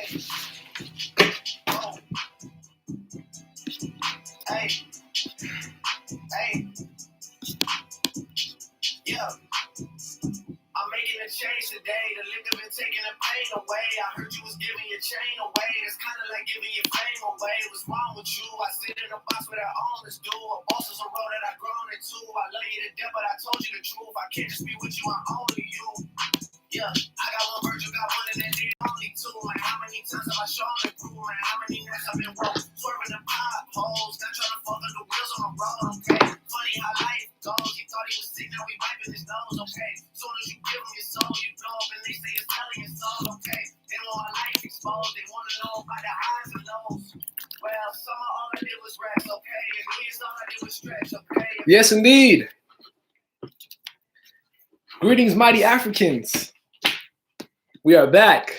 Hey, hey, yeah. I'm making a change today. The liquor been taking the pain away. I heard you was giving your chain away. It's kind of like giving your fame away. What's wrong with you? I sit in a box where the owners do. A boss is a road that I've grown into. I love you to death, but I told you the truth. I can't just be with you, I'm only you. Yeah, I got one Virgil, got one, and then they only two. Man, how many times have I shown and proved? Man, how many nights I've been broke, swerving the potholes, not trying to fuck up the wheels on the road, okay? Funny how life goes. He thought he was sick, now we wiping his nose, okay? Soon as you give him your soul, you blow up, and they say it's selling your soul, okay? They want life exposed, they want to know about the highs and lows. Well, summer all I did was rest, okay? And years all I did was stretch, okay? Yes, indeed. Greetings, mighty Africans. We are back.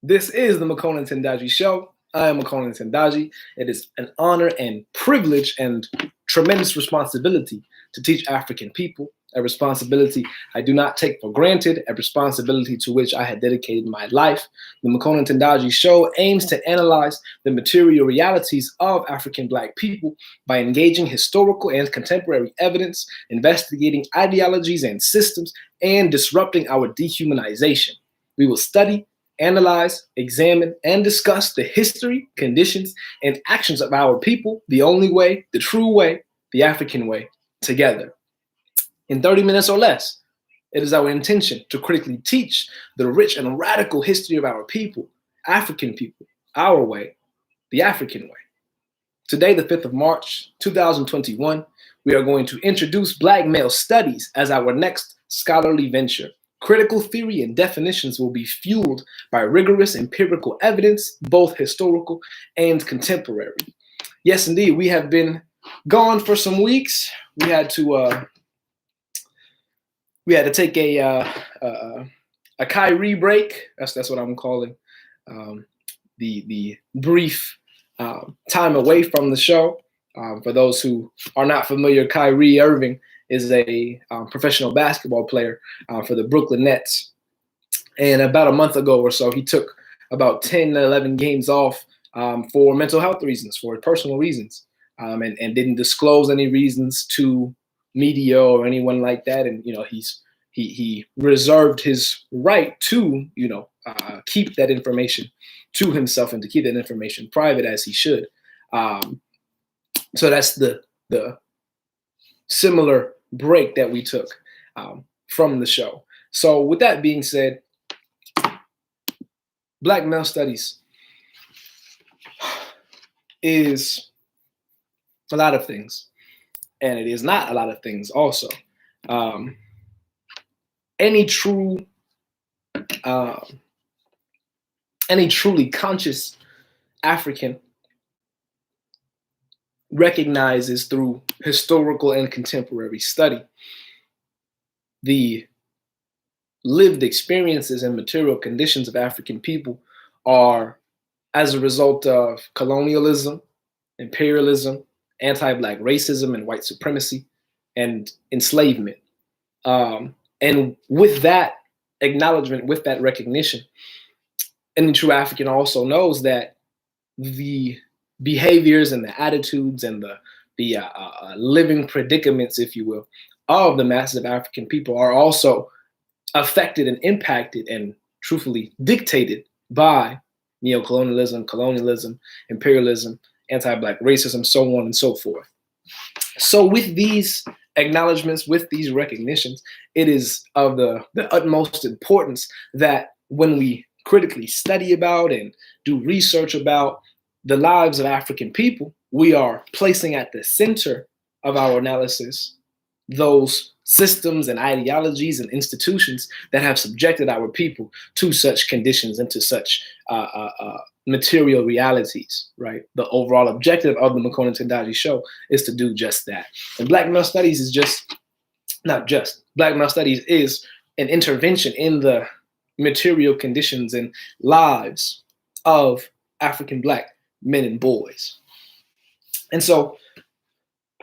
This is the Makonnen Tendaji Show. I am Makonnen Tendaji. It is an honor and privilege and tremendous responsibility to teach African people, a responsibility I do not take for granted, a responsibility to which I had dedicated my life. The Makonnen Tendaji Show aims to analyze the material realities of African Black people by engaging historical and contemporary evidence, investigating ideologies and systems, and disrupting our dehumanization. We will study, analyze, examine, and discuss the history, conditions, and actions of our people the only way, the true way, the African way, together. In 30 minutes or less, it is our intention to critically teach the rich and radical history of our people, African people, our way, the African way. Today, the 5th of March, 2021, we are going to introduce Black male studies as our next scholarly venture. Critical theory and definitions will be fueled by rigorous empirical evidence, both historical and contemporary. Yes, indeed, we have been gone for some weeks. We had to take a Kyrie break. That's what I'm calling the brief time away from the show. For those who are not familiar, Kyrie Irving is a professional basketball player for the Brooklyn Nets. And about a month ago or so, he took about 10 to 11 games off for mental health reasons, for personal reasons, and didn't disclose any reasons to media or anyone like that. And, you know, he reserved his right to, keep that information to himself and to keep that information private as he should. So that's the similar break that we took from the show. So with that being said, Black male studies is a lot of things, and it is not a lot of things also. Any truly conscious African recognizes through historical and contemporary study the lived experiences and material conditions of African people are as a result of colonialism, imperialism, anti-Black racism, and white supremacy, and enslavement. And with that acknowledgement, with that recognition, any true African also knows that the behaviors and the attitudes and the living predicaments, if you will, of the masses of African people are also affected and impacted and truthfully dictated by neocolonialism, colonialism, imperialism, anti-Black racism, so on and so forth. So with these acknowledgments, with these recognitions, it is of the utmost importance that when we critically study about and do research about the lives of African people, we are placing at the center of our analysis those systems and ideologies and institutions that have subjected our people to such conditions and to such material realities, right? The overall objective of the Makonnen Tendaji Show is to do just that. And Black male studies is Black male studies is an intervention in the material conditions and lives of African Black men and boys. And so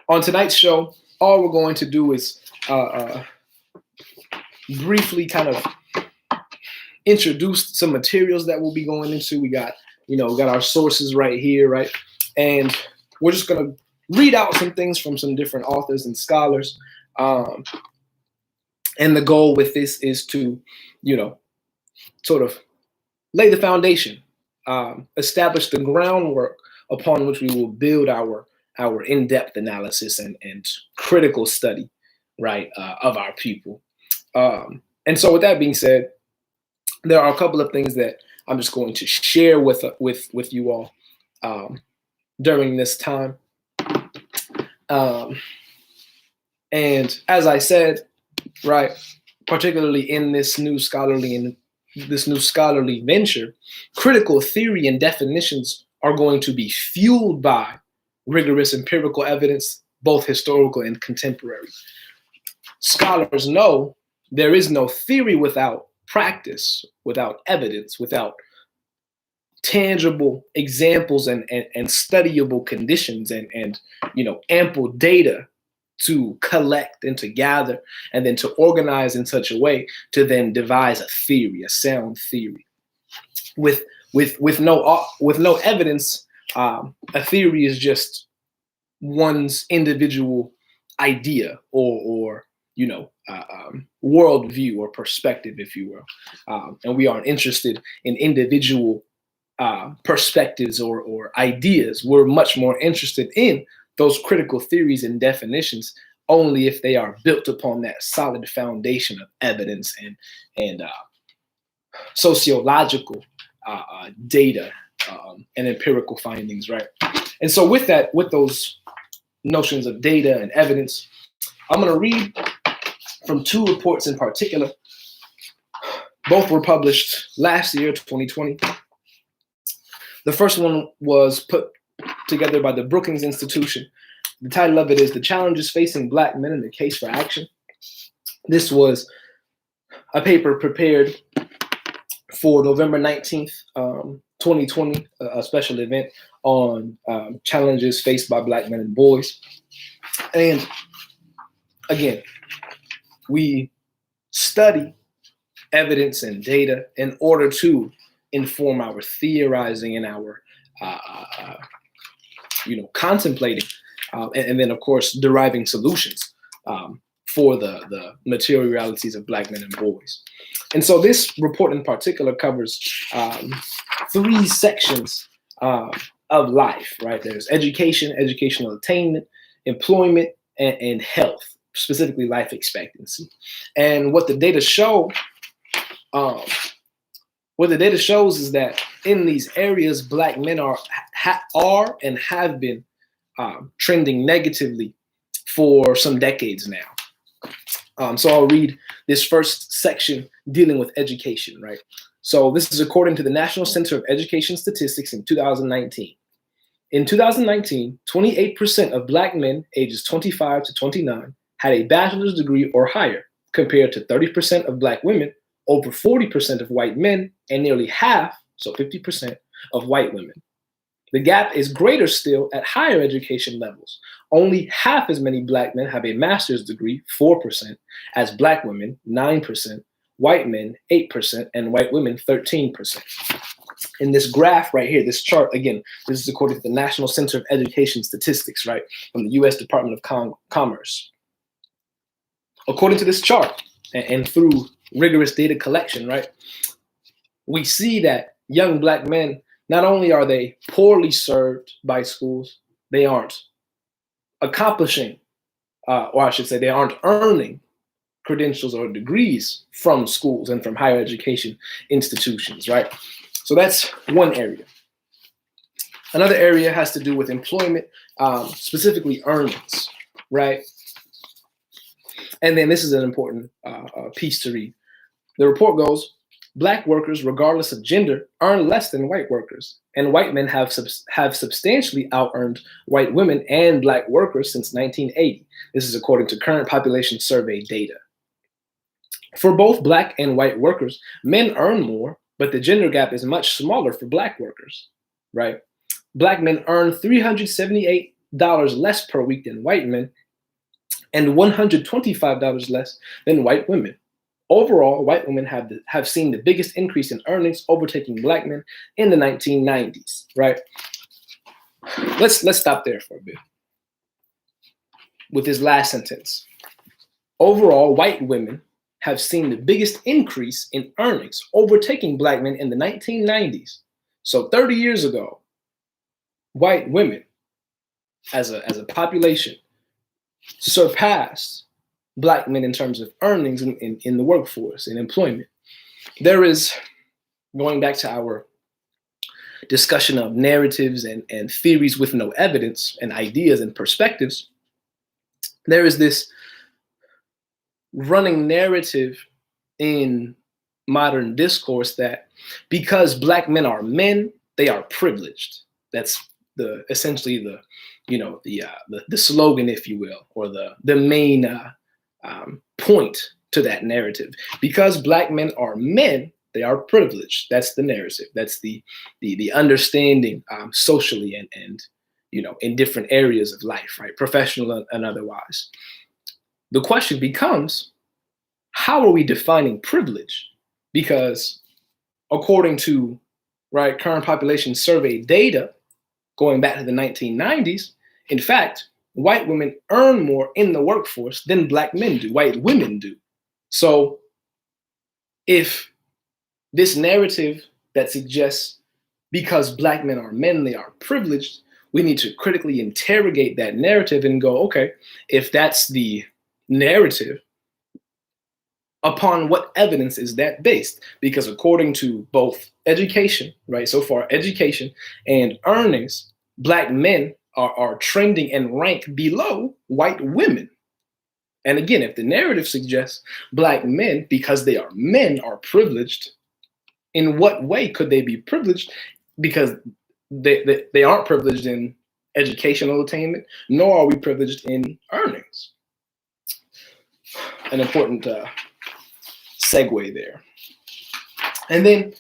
on tonight's show, all we're going to do is briefly kind of introduced some materials that we'll be going into. We got our sources right here, right? And we're just going to read out some things from some different authors and scholars. And the goal with this is to, sort of lay the foundation, establish the groundwork upon which we will build our in-depth analysis and critical study, right, of our people. And so with that being said, there are a couple of things that I'm just going to share with you all during this time. And as I said, right, particularly in this new scholarly venture, critical theory and definitions are going to be fueled by rigorous empirical evidence, both historical and contemporary. Scholars know there is no theory without practice, without evidence, without tangible examples and studyable conditions and ample data to collect and to gather and then to organize in such a way to then devise a theory, a sound theory. With no evidence, a theory is just one's individual idea or worldview or perspective, if you will. And we aren't interested in individual perspectives or ideas. We're much more interested in those critical theories and definitions only if they are built upon that solid foundation of evidence and sociological data and empirical findings, right? And so with those notions of data and evidence, I'm going to read from two reports in particular. Both were published last year, 2020. The first one was put together by the Brookings Institution. The title of it is "The Challenges Facing Black Men and the Case for Action." This was a paper prepared for November 19th, 2020, a special event on challenges faced by Black men and boys. And again, we study evidence and data in order to inform our theorizing and our contemplating, and then of course deriving solutions for the material realities of Black men and boys. And so this report in particular covers three sections of life, right? There's education, educational attainment, employment, and health, specifically life expectancy. And what the data show, is that in these areas, Black men are and have been trending negatively for some decades now. So I'll read this first section dealing with education, right? So this is according to the National Center of Education Statistics in 2019. In 2019, 28% of Black men ages 25 to 29 had a bachelor's degree or higher, compared to 30% of Black women, over 40% of white men, and nearly half, so 50%, of white women. The gap is greater still at higher education levels. Only half as many Black men have a master's degree, 4%, as Black women, 9%, white men, 8%, and white women, 13%. In this graph right here, this chart, again, this is according to the National Center of Education Statistics, right, from the U.S. Department of Commerce. According to this chart, and through rigorous data collection, right, we see that young Black men, not only are they poorly served by schools, they aren't accomplishing, or I should say they aren't earning credentials or degrees from schools and from higher education institutions, right? So that's one area. Another area has to do with employment, specifically earnings, right? And then this is an important piece to read. The report goes, Black workers, regardless of gender, earn less than white workers, and white men have substantially out-earned white women and Black workers since 1980. This is according to current population survey data. For both Black and white workers, men earn more, but the gender gap is much smaller for Black workers, right? Black men earn $378 less per week than white men, and $125 less than white women. Overall, white women have seen the biggest increase in earnings, overtaking black men in the 1990s, right? Let's stop there for a bit with this last sentence. Overall, white women have seen the biggest increase in earnings, overtaking black men in the 1990s. So 30 years ago, white women as a population surpassed black men in terms of earnings in the workforce and employment. There is, going back to our discussion of narratives and theories with no evidence and ideas and perspectives, there is this running narrative in modern discourse that because black men are men, they are privileged. That's essentially the slogan, if you will, or the main point to that narrative. Because black men are men, they are privileged. That's the narrative. That's the understanding socially and in different areas of life, right, professional and otherwise. The question becomes, how are we defining privilege? Because according to current population survey data going back to the 1990s, in fact, white women earn more in the workforce than black men do, white women do. So if this narrative that suggests because black men are men, they are privileged, we need to critically interrogate that narrative and go, okay, if that's the narrative, upon what evidence is that based? Because according to both education, right, so far education and earnings, black men are trending and rank below white women. And again, if the narrative suggests black men, because they are men, are privileged, in what way could they be privileged? Because they aren't privileged in educational attainment, nor are we privileged in earnings. An important segue there. And then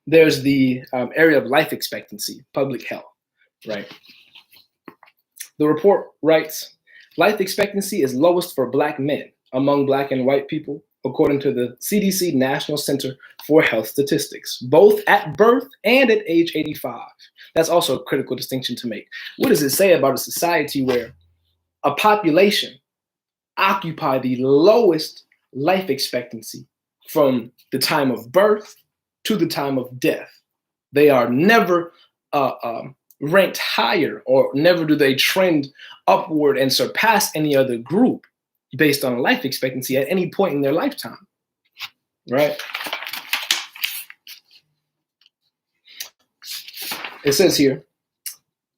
there's the area of life expectancy, public health, right? The report writes, life expectancy is lowest for black men among black and white people, according to the CDC National Center for Health Statistics, both at birth and at age 85. That's also a critical distinction to make. What does it say about a society where a population occupy the lowest life expectancy from the time of birth to the time of death? They are never ranked higher, or never do they trend upward and surpass any other group based on life expectancy at any point in their lifetime, right? It says here,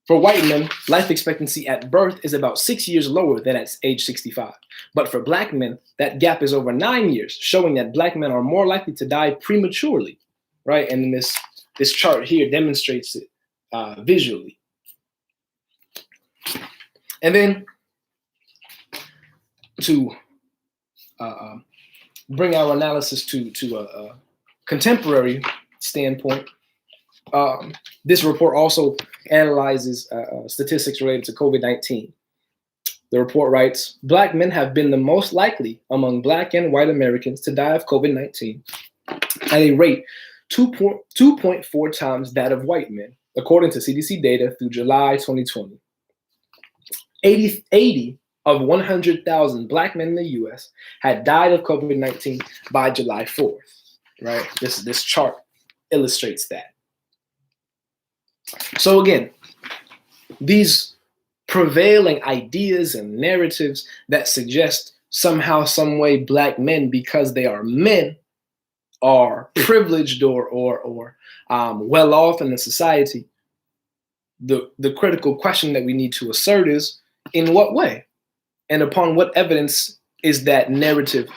for white men, life expectancy at birth is about 6 years lower than at age 65. But for black men, that gap is over 9 years, showing that black men are more likely to die prematurely, right? And then this chart here demonstrates it visually. And then to bring our analysis to a contemporary standpoint, this report also analyzes statistics related to COVID-19. The report writes, black men have been the most likely among black and white Americans to die of COVID-19 at a rate 2.4 times that of white men, according to CDC data through July 2020. 80 of 100,000 black men in the US had died of COVID-19 by July 4th, right? This chart illustrates that. So again, these prevailing ideas and narratives that suggest somehow, some way, black men, because they are men, are privileged or well off in the society. The critical question that we need to assert is, in what way? And upon what evidence is that narrative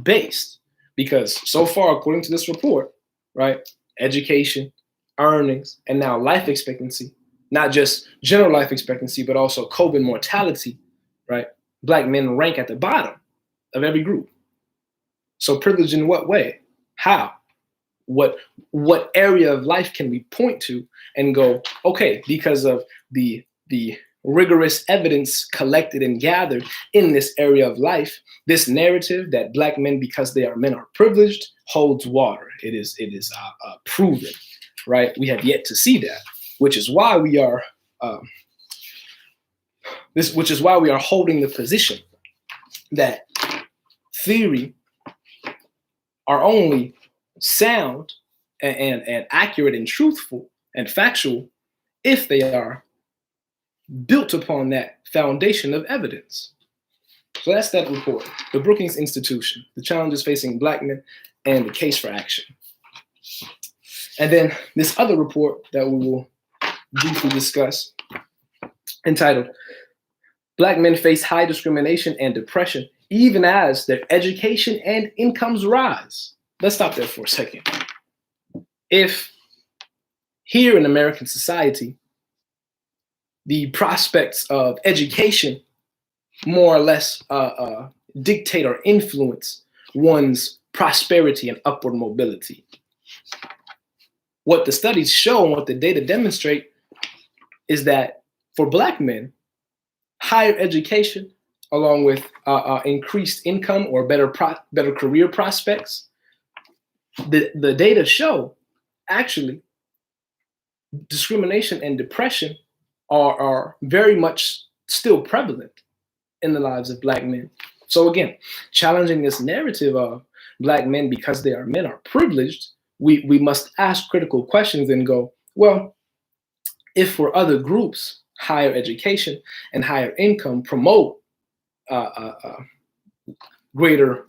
based? Because so far, according to this report, right, education, earnings, and now life expectancy, not just general life expectancy, but also COVID mortality, right? Black men rank at the bottom of every group. So privilege in what way? How? What area of life can we point to and go, okay, because of the rigorous evidence collected and gathered in this area of life, this narrative that Black men, because they are men, are privileged, holds water. It is proven, right? We have yet to see that, which is why we are holding the position that theory are only sound and accurate and truthful and factual if they are built upon that foundation of evidence. So that's that report, the Brookings Institution, the challenges facing Black men and the case for action. And then this other report that we will briefly discuss, entitled Black Men Face High Discrimination and Depression Even as Their Education and Incomes Rise. Let's stop there for a second. If here in American society, the prospects of education more or less dictate or influence one's prosperity and upward mobility, what the studies show and what the data demonstrate is that for Black men, higher education, along with increased income or better career prospects, the data show actually discrimination and depression are very much still prevalent in the lives of Black men. So again, challenging this narrative of Black men, because they are men, are privileged, we must ask critical questions and go, well, if for other groups, higher education and higher income promote greater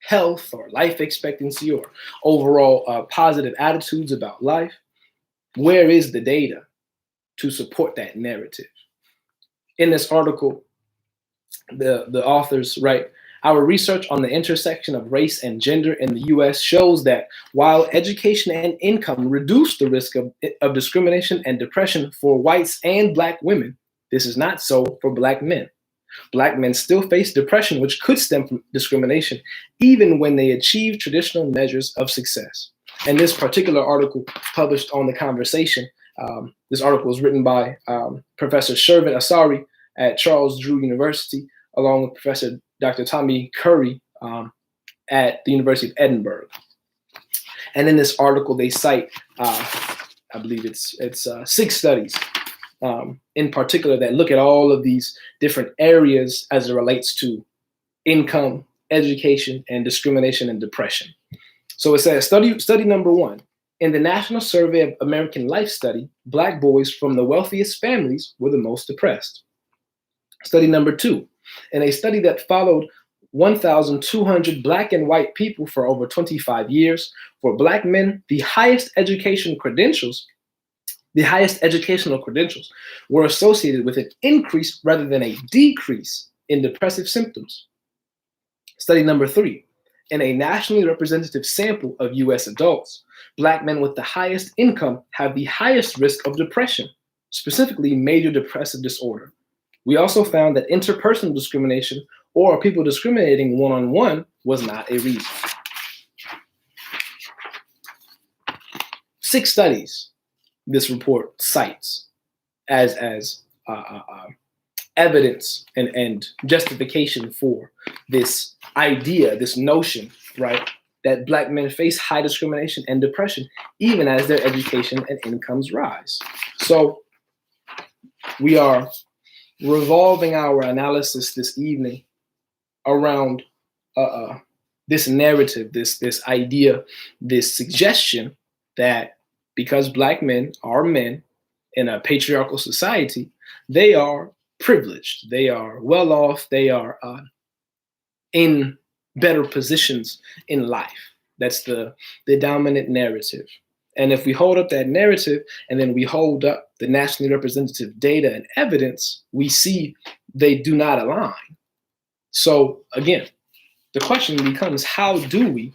health or life expectancy or overall positive attitudes about life, where is the data to support that narrative? In this article, the authors write, our research on the intersection of race and gender in the US shows that while education and income reduce the risk of discrimination and depression for whites and Black women, this is not so for Black men. Black men still face depression, which could stem from discrimination, even when they achieve traditional measures of success. And this particular article published on The Conversation, this article was written by Professor Shervin Asari at Charles Drew University, along with Professor Dr. Tommy Curry at the University of Edinburgh. And in this article, they cite, I believe it's 6 studies in particular that look at all of these different areas as it relates to income, education, and discrimination and depression. So it says, study number 1, in the National Survey of American Life study, Black boys from the wealthiest families were the most depressed. Study number 2, in a study that followed 1,200 Black and white people for over 25 years, for Black men, the highest educational credentials were associated with an increase rather than a decrease in depressive symptoms. Study number 3, in a nationally representative sample of US adults, Black men with the highest income have the highest risk of depression, specifically major depressive disorder. We also found that interpersonal discrimination or people discriminating one-on-one was not a reason. 6 studies this report cites as evidence and justification for this idea, this notion, right, that Black men face high discrimination and depression even as their education and incomes rise. So we are revolving our analysis this evening around this narrative, this idea, this suggestion that because Black men are men in a patriarchal society, they are privileged, they are well off, they are in better positions in life. That's the dominant narrative. And if we hold up that narrative and then we hold up the nationally representative data and evidence, we see they do not align. So again, the question becomes, how do we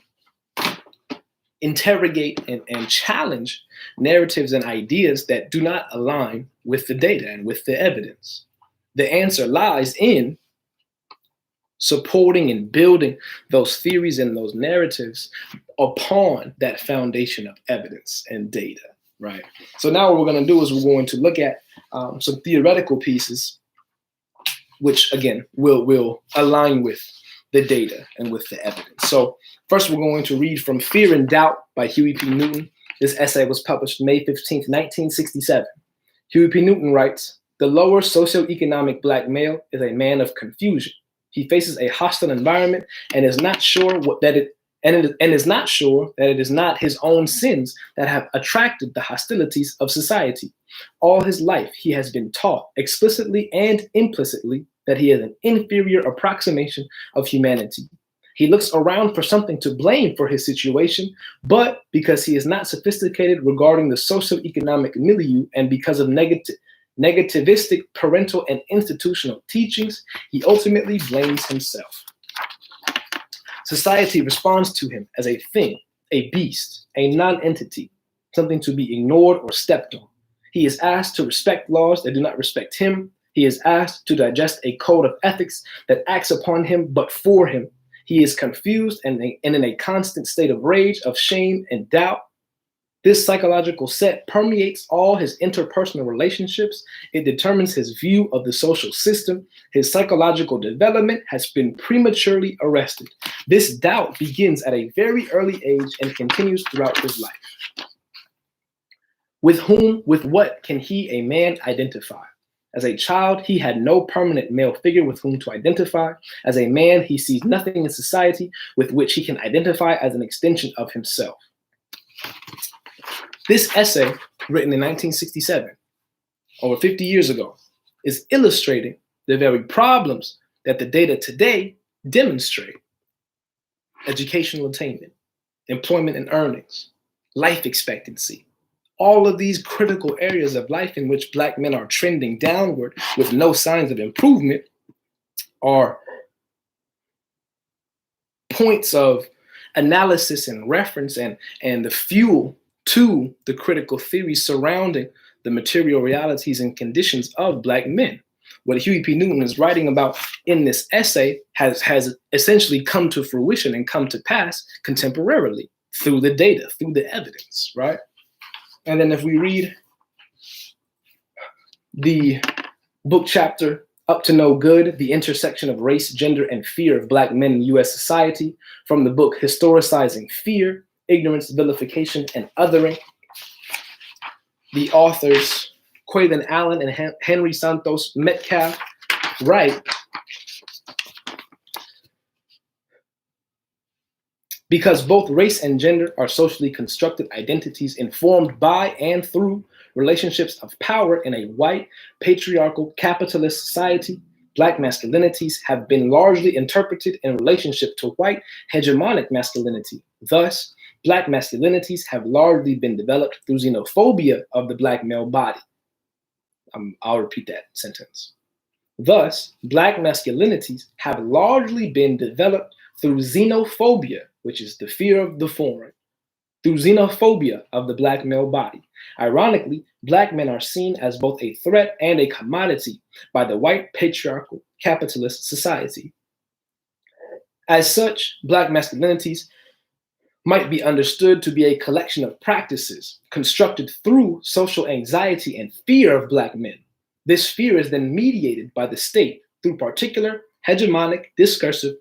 interrogate and challenge narratives and ideas that do not align with the data and with the evidence? The answer lies in supporting and building those theories and those narratives upon that foundation of evidence and data, right? So now what we're going to do is we're going to look at some theoretical pieces, which again will align with the data and with the evidence. So first we're going to read from Fear and Doubt by Huey P. Newton. This essay was published May 15th, 1967. Huey P. Newton writes, "The lower socioeconomic black male is a man of confusion. He faces a hostile environment and is not sure that it is not his own sins that have attracted the hostilities of society. All his life, he has been taught, explicitly and implicitly, that he is an inferior approximation of humanity. He looks around for something to blame for his situation, but because he is not sophisticated regarding the socioeconomic milieu and because of negativistic parental and institutional teachings, he ultimately blames himself. Society responds to him as a thing, a beast, a non-entity, something to be ignored or stepped on. He is asked to respect laws that do not respect him. He is asked to digest a code of ethics that acts upon him but for him. He is confused and in a constant state of rage, of shame, and doubt. This psychological set permeates all his interpersonal relationships. It determines his view of the social system. His psychological development has been prematurely arrested. This doubt begins at a very early age and continues throughout his life. With whom, with what can he, a man, identify? As a child, he had no permanent male figure with whom to identify. As a man, he sees nothing in society with which he can identify as an extension of himself." This essay, written in 1967, over 50 years ago, is illustrating the very problems that the data today demonstrate. Educational attainment, employment and earnings, life expectancy, all of these critical areas of life in which Black men are trending downward with no signs of improvement are points of analysis and reference and the fuel to the critical theories surrounding the material realities and conditions of Black men. What Huey P. Newton is writing about in this essay has essentially come to fruition and come to pass contemporarily through the data, through the evidence, right? And then if we read the book chapter, Up to No Good, The Intersection of Race, Gender, and Fear of Black Men in U.S. Society, from the book Historicizing Fear, Ignorance, Vilification, and Othering, the authors Quaylen Allen and Henry Santos Metcalf write, "Because both race and gender are socially constructed identities informed by and through relationships of power in a white, patriarchal, capitalist society, Black masculinities have been largely interpreted in relationship to white hegemonic masculinity. Thus, Black masculinities have largely been developed through xenophobia of the Black male body." I'll repeat that sentence. Thus, Black masculinities have largely been developed through xenophobia, which is the fear of the foreign, through xenophobia of the Black male body. Ironically, Black men are seen as both a threat and a commodity by the white patriarchal capitalist society. As such, Black masculinities might be understood to be a collection of practices constructed through social anxiety and fear of Black men. This fear is then mediated by the state through particular hegemonic, discursive,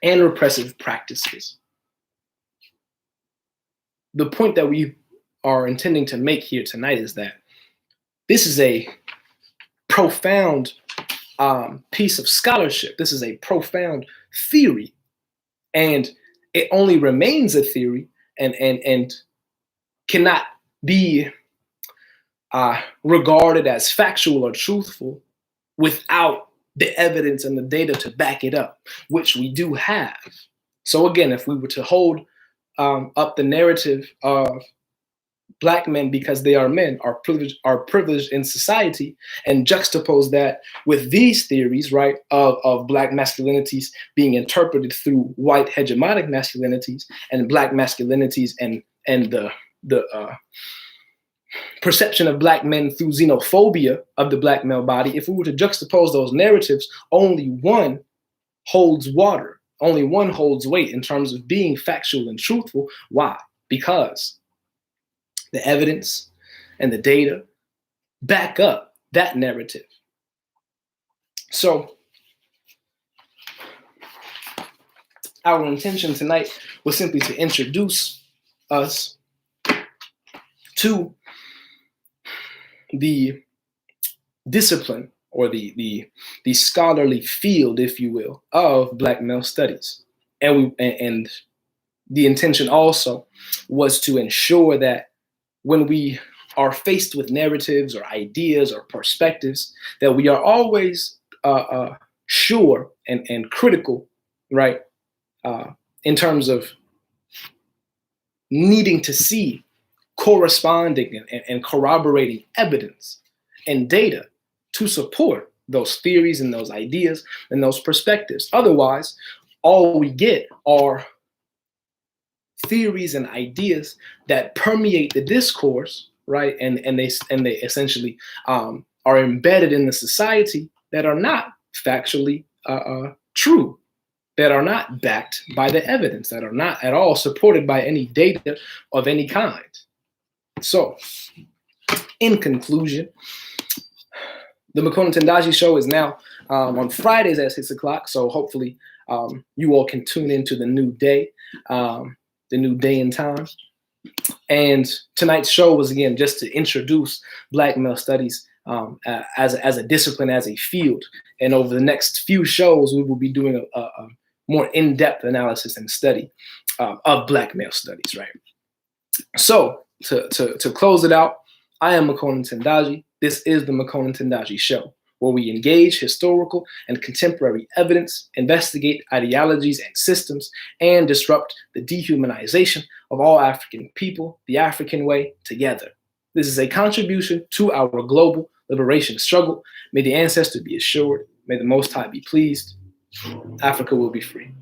and repressive practices. The point that we are intending to make here tonight is that this is a profound piece of scholarship. This is a profound theory, and it only remains a theory and cannot be regarded as factual or truthful without the evidence and the data to back it up, which we do have. So again, if we were to hold up the narrative of Black men because they are men, are privileged in society, and juxtapose that with these theories, right, of Black masculinities being interpreted through white hegemonic masculinities and Black masculinities and the perception of Black men through xenophobia of the Black male body, if we were to juxtapose those narratives, only one holds water, only one holds weight in terms of being factual and truthful. Why? Because the evidence and the data back up that narrative. So our intention tonight was simply to introduce us to the discipline or the scholarly field, if you will, of Black male studies. And the intention also was to ensure that when we are faced with narratives or ideas or perspectives, that we are always sure and critical, right, in terms of needing to see corresponding and corroborating evidence and data to support those theories and those ideas and those perspectives. Otherwise, all we get are theories and ideas that permeate the discourse, right? And they essentially are embedded in the society that are not factually true, that are not backed by the evidence, that are not at all supported by any data of any kind. So, in conclusion, the Makonnen Tendaji Show is now on Fridays at 6 o'clock. So hopefully you all can tune into the new day and time. And tonight's show was, again, just to introduce Black male studies as a discipline, as a field. And over the next few shows, we will be doing a more in-depth analysis and study of Black male studies, right? So to close it out, I am Makonnen Tendaji. This is the Makonnen Tendaji Show, where we engage historical and contemporary evidence, investigate ideologies and systems, and disrupt the dehumanization of all African people, the African way, together. This is a contribution to our global liberation struggle. May the ancestor be assured. May the Most High be pleased. Africa will be free.